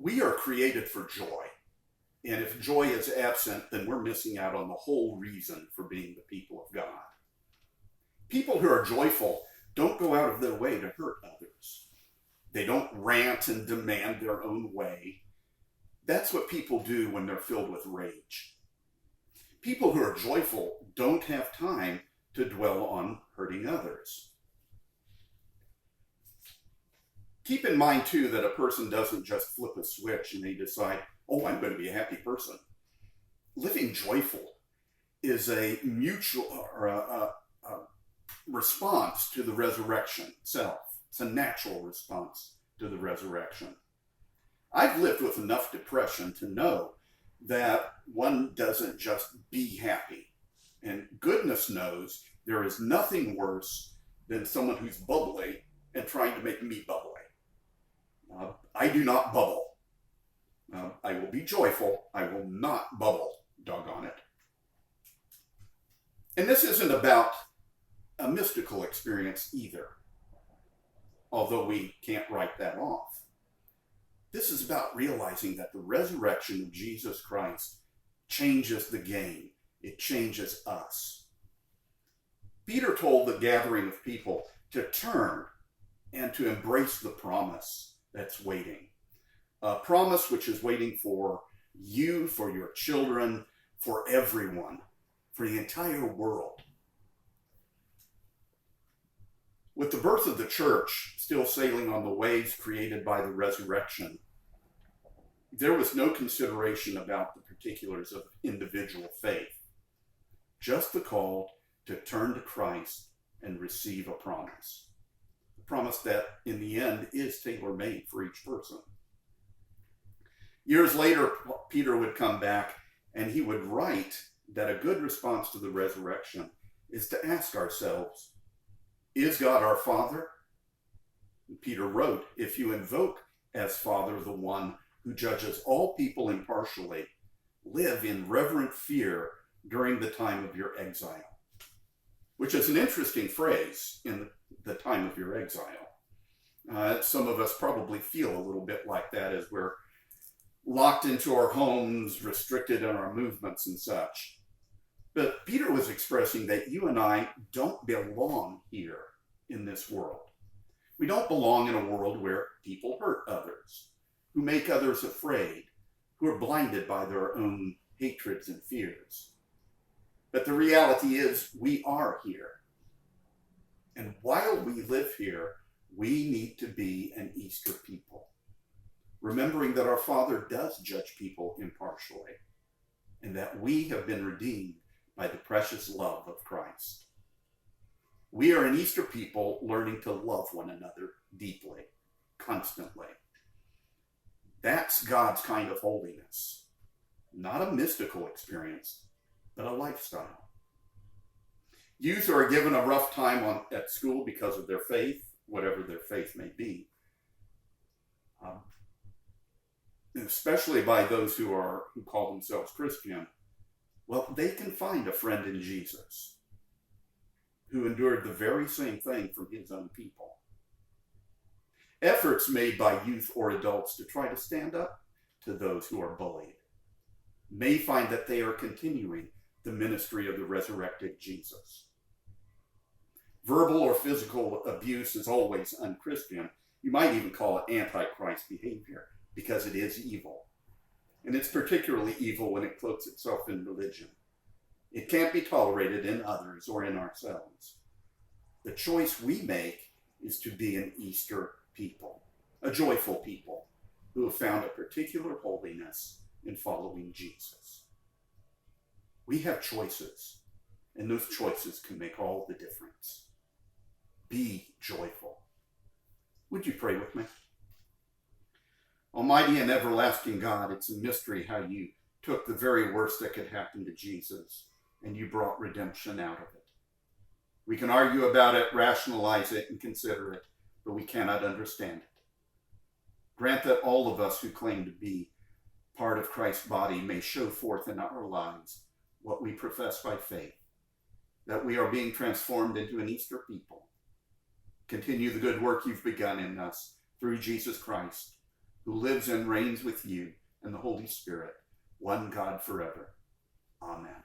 We are created for joy. And if joy is absent, then we're missing out on the whole reason for being the people of God. People who are joyful don't go out of their way to hurt others. They don't rant and demand their own way. That's what people do when they're filled with rage. People who are joyful don't have time to dwell on hurting others. Keep in mind, too, that a person doesn't just flip a switch and they decide, oh, I'm going to be a happy person. Living joyful is a mutual or a response to the resurrection itself. It's a natural response to the resurrection. I've lived with enough depression to know that one doesn't just be happy. And goodness knows there is nothing worse than someone who's bubbly and trying to make me bubbly. I do not bubble. I will be joyful. I will not bubble. Doggone it. And this isn't about a mystical experience either, although we can't write that off. This is about realizing that the resurrection of Jesus Christ changes the game. It changes us. Peter told the gathering of people to turn and to embrace the promise that's waiting. A promise which is waiting for you, for your children, for everyone, for the entire world. With the birth of the church still sailing on the waves created by the resurrection, there was no consideration about the particulars of individual faith, just the call to turn to Christ and receive a promise. A promise that, in the end, is tailor-made for each person. Years later, Peter would come back and he would write that a good response to the resurrection is to ask ourselves, is God our Father? And Peter wrote, if you invoke as Father the one who judges all people impartially, live in reverent fear during the time of your exile. Which is an interesting phrase, in the time of your exile. Some of us probably feel a little bit like that as we're locked into our homes, restricted in our movements and such. But Peter was expressing that you and I don't belong here in this world. We don't belong in a world where people hurt others, who make others afraid, who are blinded by their own hatreds and fears. But the reality is we are here. And while we live here, we need to be an Easter people, remembering that our Father does judge people impartially, and that we have been redeemed by the precious love of Christ. We are an Easter people learning to love one another deeply, constantly. That's God's kind of holiness. Not a mystical experience, but a lifestyle. Youth are given a rough time at school because of their faith, whatever their faith may be. Especially by those who call themselves Christian. Well, they can find a friend in Jesus who endured the very same thing from his own people. Efforts made by youth or adults to try to stand up to those who are bullied may find that they are continuing the ministry of the resurrected Jesus. Verbal or physical abuse is always unchristian. You might even call it anti-Christ behavior because it is evil. And it's particularly evil when it cloaks itself in religion. It can't be tolerated in others or in ourselves. The choice we make is to be an Easter people, a joyful people who have found a particular holiness in following Jesus. We have choices, and those choices can make all the difference. Be joyful. Would you pray with me? Almighty and everlasting God, it's a mystery how you took the very worst that could happen to Jesus and you brought redemption out of it. We can argue about it, rationalize it, and consider it, but we cannot understand it. Grant that all of us who claim to be part of Christ's body may show forth in our lives what we profess by faith, that we are being transformed into an Easter people. Continue the good work you've begun in us through Jesus Christ, who lives and reigns with you and the Holy Spirit, one God forever. Amen.